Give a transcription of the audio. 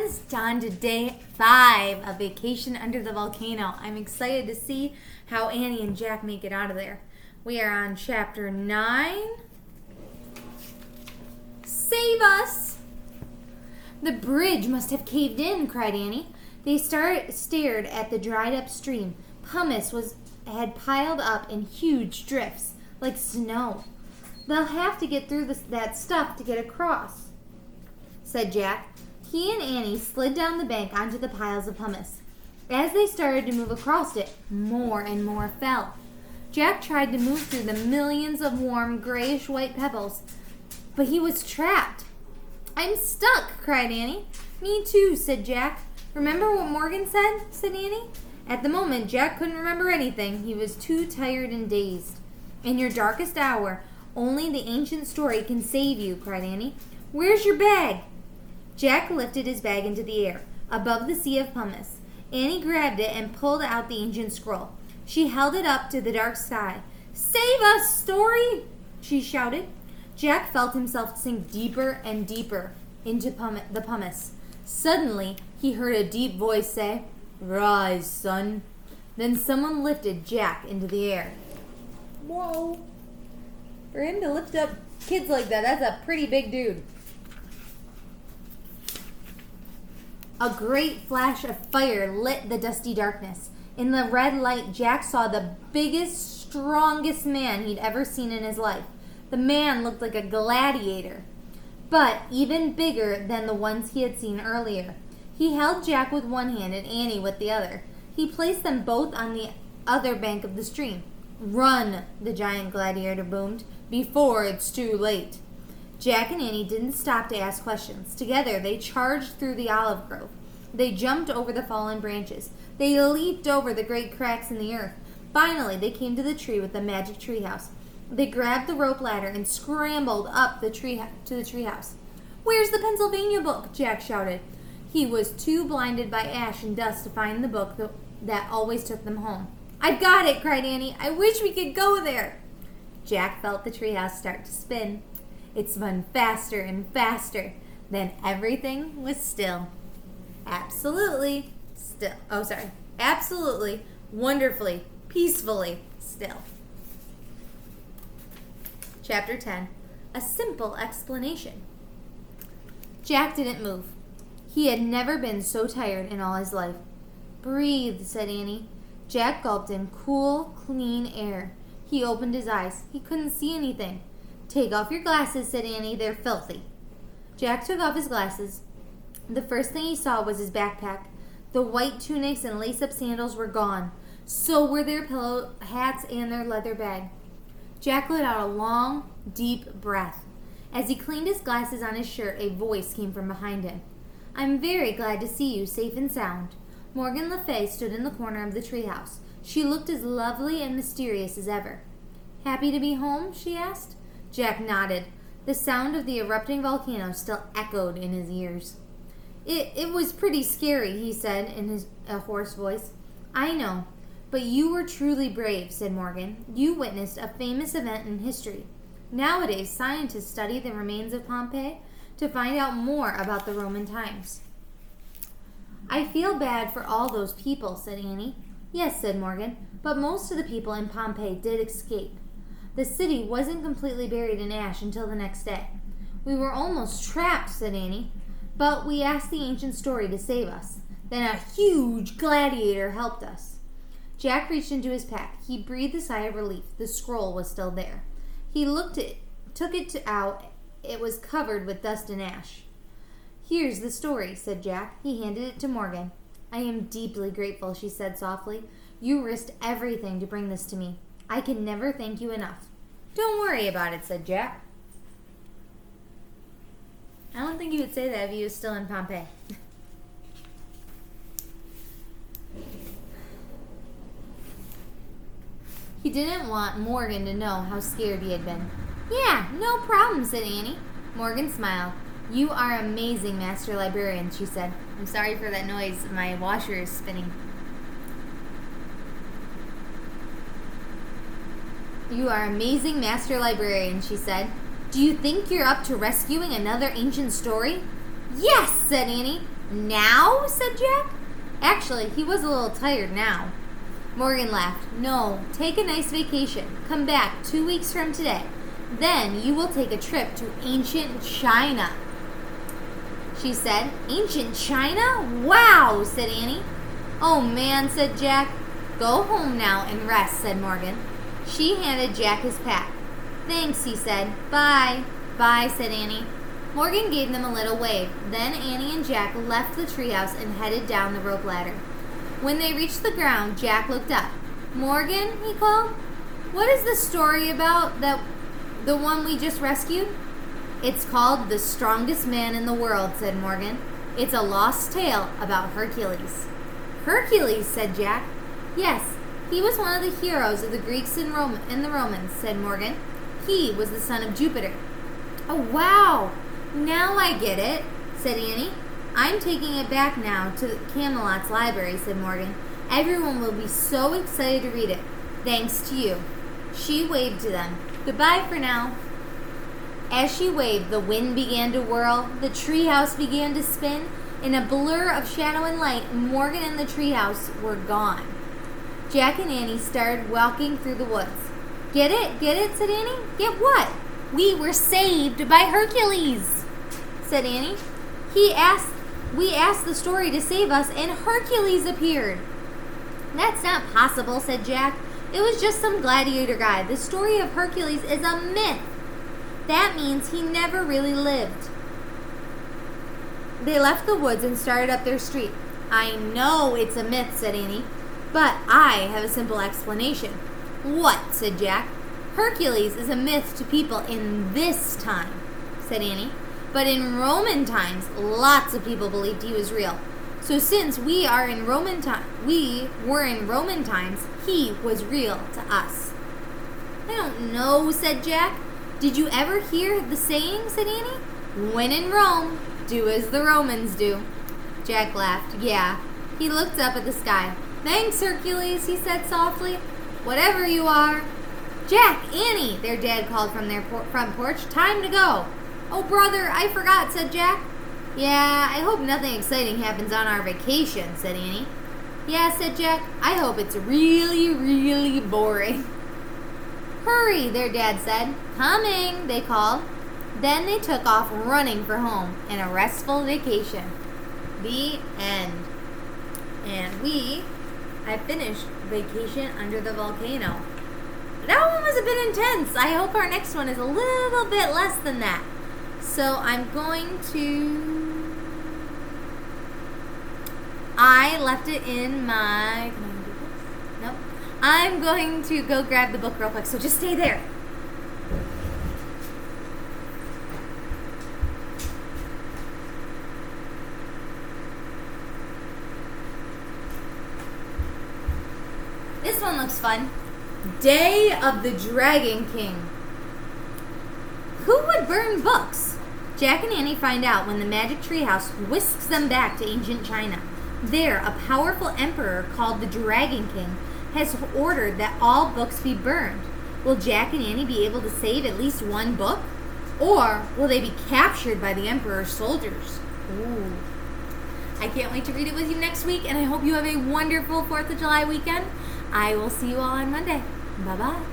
friends, on to day 5 of Vacation Under the Volcano. I'm excited to see how Annie and Jack make it out of there. We are on chapter 9. Save us! The bridge must have caved in, cried Annie. They stared at the dried up stream. Pumice had piled up in huge drifts, like snow. They'll have to get through that stuff to get across, said Jack. He and Annie slid down the bank onto the piles of pumice. As they started to move across it, more and more fell. Jack tried to move through the millions of warm, grayish-white pebbles, but he was trapped. I'm stuck, cried Annie. Me too, said Jack. Remember what Morgan said Annie. At the moment, Jack couldn't remember anything. He was too tired and dazed. In your darkest hour, only the ancient story can save you, cried Annie. Where's your bag? Jack lifted his bag into the air, above the sea of pumice. Annie grabbed it and pulled out the ancient scroll. She held it up to the dark sky. Save us, story! She shouted. Jack felt himself sink deeper and deeper into the pumice. Suddenly, he heard a deep voice say, Rise, son. Then someone lifted Jack into the air. Whoa. For him to lift up kids like that, that's a pretty big dude. A great flash of fire lit the dusty darkness. In the red light, Jack saw the biggest, strongest man he'd ever seen in his life. The man looked like a gladiator, but even bigger than the ones he had seen earlier. He held Jack with one hand and Annie with the other. He placed them both on the other bank of the stream. Run, the giant gladiator boomed, before it's too late. Jack and Annie didn't stop to ask questions. Together, they charged through the olive grove. They jumped over the fallen branches. They leaped over the great cracks in the earth. Finally, they came to the tree with the magic treehouse. They grabbed the rope ladder and scrambled up to the treehouse. Where's the Pennsylvania book? Jack shouted. He was too blinded by ash and dust to find the book that always took them home. I've got it, cried Annie. I wish we could go there. Jack felt the treehouse start to spin. It spun faster and faster. Then everything was still. Absolutely still. Absolutely, wonderfully, peacefully still. Chapter 10. A simple explanation. Jack didn't move. He had never been so tired in all his life. Breathe, said Annie. Jack gulped in cool, clean air. He opened his eyes. He couldn't see anything. Take off your glasses, said Annie. They're filthy. Jack took off his glasses. The first thing he saw was his backpack. The white tunics and lace-up sandals were gone. So were their pillow hats and their leather bag. Jack let out a long, deep breath. As he cleaned his glasses on his shirt, a voice came from behind him. I'm very glad to see you safe and sound. Morgan Le Fay stood in the corner of the treehouse. She looked as lovely and mysterious as ever. Happy to be home? She asked. Jack nodded. The sound of the erupting volcano still echoed in his ears. It was pretty scary, he said in a hoarse voice. I know, but you were truly brave, said Morgan. You witnessed a famous event in history. Nowadays, scientists study the remains of Pompeii to find out more about the Roman times. I feel bad for all those people, said Annie. Yes, said Morgan, but most of the people in Pompeii did escape. The city wasn't completely buried in ash until the next day. We were almost trapped, said Annie, but we asked the ancient story to save us. Then a huge gladiator helped us. Jack reached into his pack. He breathed a sigh of relief. The scroll was still there. He took it out. It was covered with dust and ash. Here's the story, said Jack. He handed it to Morgan. I am deeply grateful, she said softly. You risked everything to bring this to me. I can never thank you enough. Don't worry about it, said Jack. I don't think he would say that if he was still in Pompeii. He didn't want Morgan to know how scared he had been. Yeah, no problem, said Annie. Morgan smiled. You are amazing, Master Librarian, she said. I'm sorry for that noise. My washer is spinning. You are amazing, Master Librarian, she said. Do you think you're up to rescuing another ancient story? Yes, said Annie. Now, said Jack. Actually, he was a little tired now. Morgan laughed. No, take a nice vacation. Come back 2 weeks from today. Then you will take a trip to ancient China. She said, Ancient China? Wow, said Annie. Oh man, said Jack. Go home now and rest, said Morgan. She handed Jack his pack. Thanks, he said. Bye. Bye, said Annie. Morgan gave them a little wave. Then Annie and Jack left the treehouse and headed down the rope ladder. When they reached the ground, Jack looked up. Morgan, he called. What is the story about the one we just rescued? It's called The Strongest Man in the World, said Morgan. It's a lost tale about Hercules. Hercules, said Jack. Yes, he was one of the heroes of the Greeks and the Romans, said Morgan. He was the son of Jupiter. Oh, wow. Now I get it, said Annie. I'm taking it back now to Camelot's library, said Morgan. Everyone will be so excited to read it, thanks to you. She waved to them. Goodbye for now. As she waved, the wind began to whirl, the treehouse began to spin. In a blur of shadow and light, Morgan and the treehouse were gone. Jack and Annie started walking through the woods. Get it, said Annie. Get what? We were saved by Hercules, said Annie. We asked the story to save us, and Hercules appeared. That's not possible, said Jack. It was just some gladiator guy. The story of Hercules is a myth. That means he never really lived. They left the woods and started up their street. I know it's a myth, said Annie, but I have a simple explanation. What? Said Jack. Hercules is a myth to people in this time, said Annie. But in Roman times, lots of people believed he was real. So since we were in Roman times, he was real to us. I don't know, said Jack. Did you ever hear the saying, said Annie? When in Rome, do as the Romans do. Jack laughed. Yeah. He looked up at the sky. Thanks, Hercules, he said softly. Whatever you are. Jack, Annie, their dad called from their front porch. Time to go. Oh, brother, I forgot, said Jack. Yeah, I hope nothing exciting happens on our vacation, said Annie. Yeah, said Jack. I hope it's really, really boring. Hurry, their dad said. Coming, they called. Then they took off running for home and a restful vacation. The end. And I finished Vacation Under the Volcano. That one was a bit intense. I hope our next one is a little bit less than that. So I'm going to... I left it in my... Can I do this? Nope. I'm going to go grab the book real quick, so just stay there. This one looks fun. Day of the Dragon King. Who would burn books? Jack and Annie find out when the Magic Treehouse whisks them back to ancient China. There, a powerful emperor called the Dragon King has ordered that all books be burned. Will Jack and Annie be able to save at least one book? Or will they be captured by the emperor's soldiers? Ooh. I can't wait to read it with you next week, and I hope you have a wonderful 4th of July weekend. I will see you all on Monday. Bye-bye.